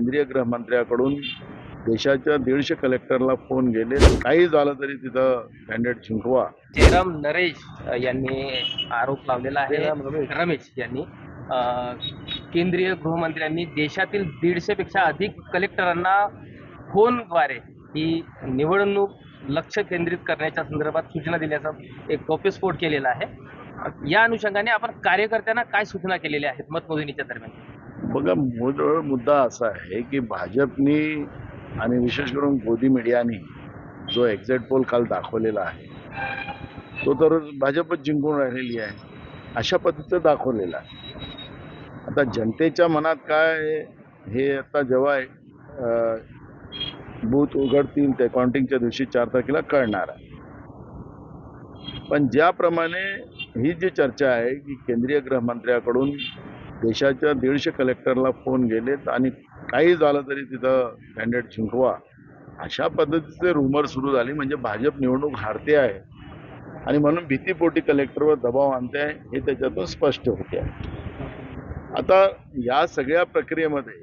केंद्रीय गृहमंत्र्याकडून देशाच्या 150 कलेक्टरला फोन गेले, काही झालं तरी तिथं कॅन्डिडेट जिंकवा. जयराम नरेश यांनी आरोप लावलेला आहे. रमेश यांनी केंद्रीय गृहमंत्र्यांनी देशातील 150 पेक्षा अधिक कलेक्टरांना फोनद्वारे ही निवडणूक लक्ष केंद्रित करण्याच्या संदर्भात सूचना दिल्याचा एक गौप्यस्फोट केलेला आहे. या अनुषंगाने आपण कार्यकर्त्यांना काय सूचना केलेल्या आहेत मतमोजणीच्या दरम्यान? बघा, मूळ मुद्दा असा आहे की भाजपनी आणि विशेष करून गोदी मीडियानी जो एक्झिट पोल काल दाखवलेला आहे तो तर भाजपच जिंकून राहिलेली आहे अशा पद्धतीचं दाखवलेलं आहे. आता जनतेच्या मनात काय हे आता जेव्हा बूथ उघडतील ते काउंटिंगच्या दिवशी 4 तारखेला कळणार आहे. पण ज्याप्रमाणे ही जी चर्चा आहे की केंद्रीय गृहमंत्र्याकडून देशाच्या 150 कलेक्टरला फोन गेलेत आणि काही झालं तरी तिथं कॅन्डिडेट जिंकवा अशा पद्धतीचे रूमर सुरू झाली, म्हणजे भाजप निवडणूक हारते आहे आणि म्हणून भीतीपोटी कलेक्टरवर दबाव आणते आहे हे त्याच्यातून स्पष्ट होते आहे. आता या सगळ्या प्रक्रियेमध्ये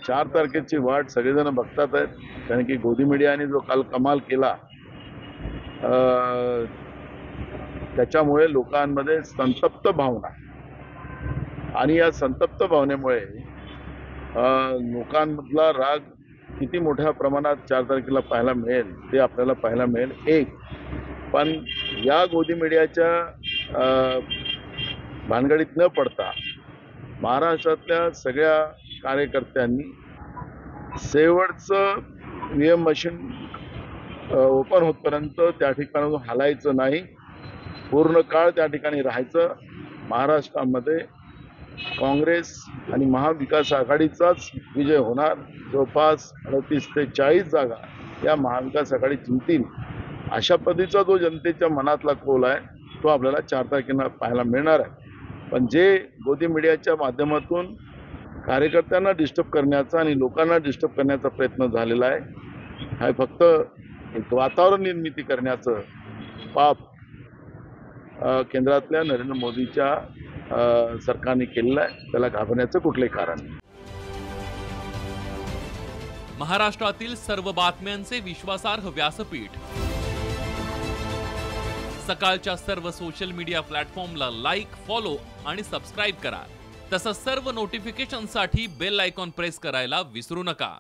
4 तारखेची वाट सगळेजण बघतात आहेत, कारण की गोदी मीडियाने जो काल कमाल केला त्याच्यामुळे लोकांमध्ये संतप्त भावना आणि या संतप्त भावनेमुळे लोकांमधला राग किती मोठ्या प्रमाणात 4 तारखेला पाहायला मिळेल ते आपल्याला पाहायला मिळेल. एक पण या गोदी मीडियाच्या भानगडीत न पडता महाराष्ट्रातल्या सगळ्या कार्यकर्त्यांनी शेवटचं ईव्हीएम मशीन ओपन होतपर्यंत त्या ठिकाणाहून हलायचं नाही, पूर्ण काळ त्या ठिकाणी राहायचं. महाराष्ट्रामध्ये काँग्रेस आणि महाविकास आघाडीचाच विजय होणार. जवळपास 38 ते 40 जागा या महाविकास आघाडी जिंकतील अशा पद्धतीचा जो जनतेच्या मनातला कौल आहे तो आपल्याला 4 तारखेला पाहायला मिळणार आहे. पण जे गोदी मीडियाच्या माध्यमातून कार्यकर्त्यांना डिस्टर्ब करण्याचा आणि लोकांना डिस्टर्ब करण्याचा प्रयत्न झालेला आहे, हा फक्त एक वातावरण निर्मिती करण्याचं पाप केंद्रातल्या नरेंद्र मोदीच्या सरकारने केलेलं आहे. त्याला घाबरण्याचं कुठलंही कारण नाही. महाराष्ट्रातील सर्व बातम्यांचे विश्वासार्ह व्यासपीठ सकाळच्या सर्व सोशल मीडिया प्लॅटफॉर्मला लाईक, फॉलो आणि सबस्क्राईब करा. तसंच सर्व नोटिफिकेशनसाठी बेल आयकॉन प्रेस करायला विसरू नका.